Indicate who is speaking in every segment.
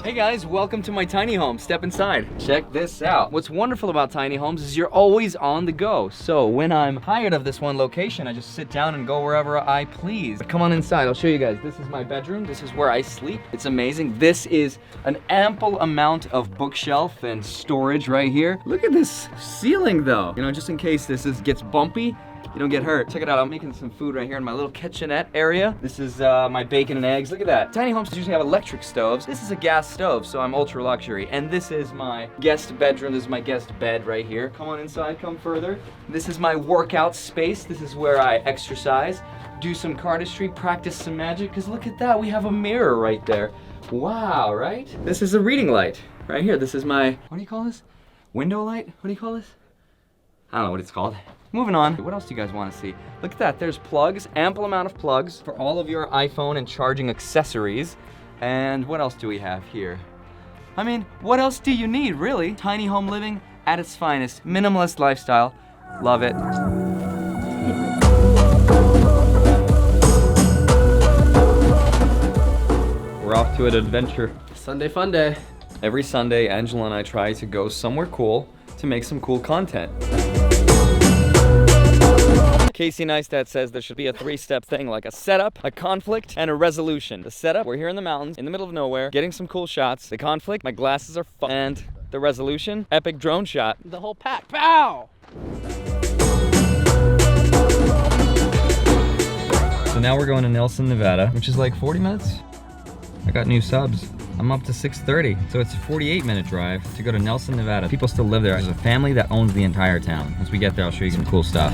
Speaker 1: Hey guys, welcome to my tiny home. Step inside. Check this out. What's wonderful about tiny homes is you're always on the go. So when I'm tired of this one location, I just sit down and go wherever I please. But come on inside, I'll show you guys. This is my bedroom. This is where I sleep. It's amazing. This is an ample amount of bookshelf and storage right here. Look at this ceiling though. You know, just in case gets bumpy, you don't get hurt. Check it out, I'm making some food right here in my little kitchenette area. This is my bacon and eggs, look at that. Tiny homes usually have electric stoves. This is a gas stove, so I'm ultra luxury. And this is my guest bedroom, this is my guest bed right here. Come on inside, come further. This is my workout space. This is where I exercise, do some cardistry, practice some magic, because look at that, we have a mirror right there. Wow, right? This is a reading light right here. This is my, what do you call this? Window light? What do you call this? I don't know what it's called. Moving on, what else do you guys want to see? Look at that, there's plugs, ample amount of plugs for all of your iPhone and charging accessories. And what else do we have here? I mean, what else do you need, really? Tiny home living at its finest, minimalist lifestyle, love it. We're off to an adventure.
Speaker 2: Sunday fun day.
Speaker 1: Every Sunday, Angelo and I try to go somewhere cool to make some cool content. Casey Neistat says there should be a 3-step thing, like a setup, a conflict, and a resolution. The setup, we're here in the mountains, in the middle of nowhere, getting some cool shots. The conflict, my glasses are fun. And the resolution, epic drone shot.
Speaker 2: The whole pack. Pow!
Speaker 1: So now we're going to Nelson, Nevada, which is like 40 minutes. I got new subs. I'm up to 6:30, so it's a 48-minute drive to go to Nelson, Nevada. People still live there. There's a family that owns the entire town. Once we get there, I'll show you some cool stuff.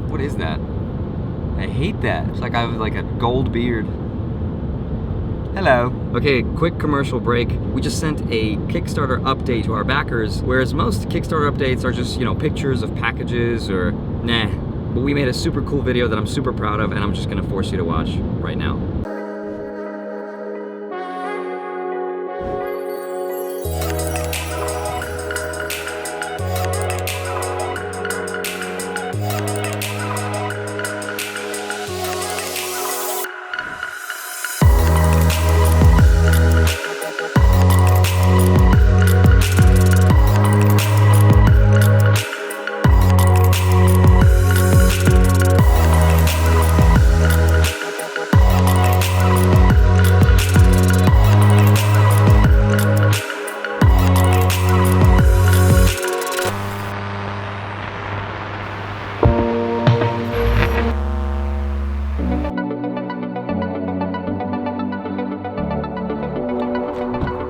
Speaker 1: What is that? I hate that. It's like I have like a gold beard. Hello. Okay, quick commercial break. We just sent a Kickstarter update to our backers, whereas most Kickstarter updates are just, you know, pictures of packages or nah. But we made a super cool video that I'm super proud of, and I'm just gonna force you to watch right now.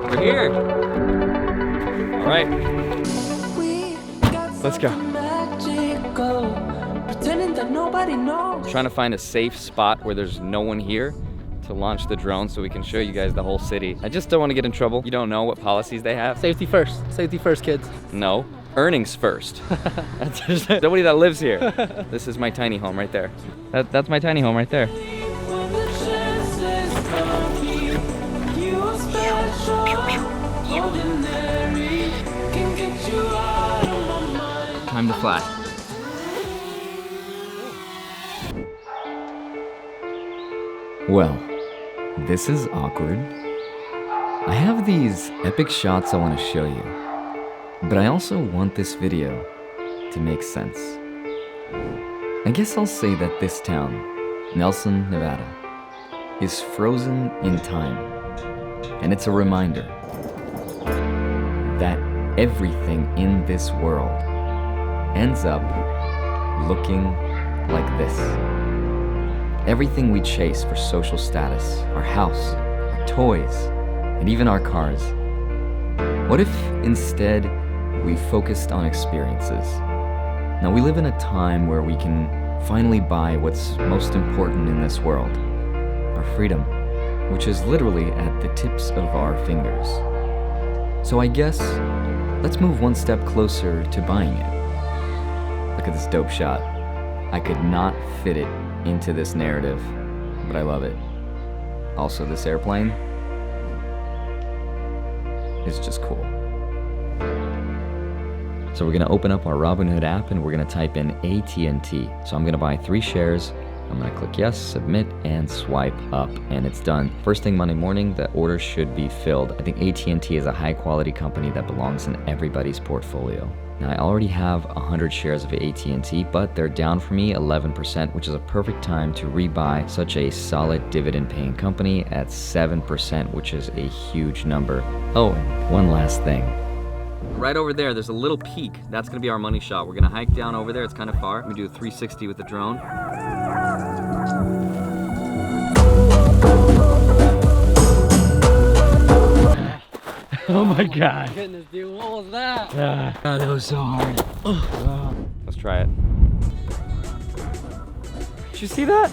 Speaker 1: We're here. All right, let's go. Trying to find a safe spot where there's no one here to launch the drone so we can show you guys the whole city. I just don't want to get in trouble. You don't know what policies they have.
Speaker 2: Safety first. Safety first, kids.
Speaker 1: No, earnings first. There's nobody that lives here. This is my tiny home right there. That's my tiny home right there. Time to fly. Well, this is awkward. I have these epic shots I want to show you, but I also want this video to make sense. I guess I'll say that this town, Nelson, Nevada, is frozen in time, and it's a reminder that everything in this world ends up looking like this. Everything we chase for social status, our house, our toys, and even our cars. What if instead we focused on experiences? Now we live in a time where we can finally buy what's most important in this world, our freedom, which is literally at the tips of our fingers. So I guess, let's move one step closer to buying it. Look at this dope shot. I could not fit it into this narrative, but I love it. Also, this airplane. is just cool. So we're gonna open up our Robinhood app and we're gonna type in AT&T. So I'm gonna buy 3 shares. I'm gonna click yes, submit, and swipe up, and it's done. First thing Monday morning, the order should be filled. I think AT&T is a high quality company that belongs in everybody's portfolio. Now I already have 100 shares of AT&T, but they're down for me 11%, which is a perfect time to rebuy such a solid dividend paying company at 7%, which is a huge number. Oh, and one last thing. Right over there, there's a little peak. That's gonna be our money shot. We're gonna hike down over there. It's kind of far. Let me do a 360 with the drone.
Speaker 3: Oh my God.
Speaker 2: Goodness, dude, what was that?
Speaker 3: God, that was so hard.
Speaker 1: Let's try it. Did you see that?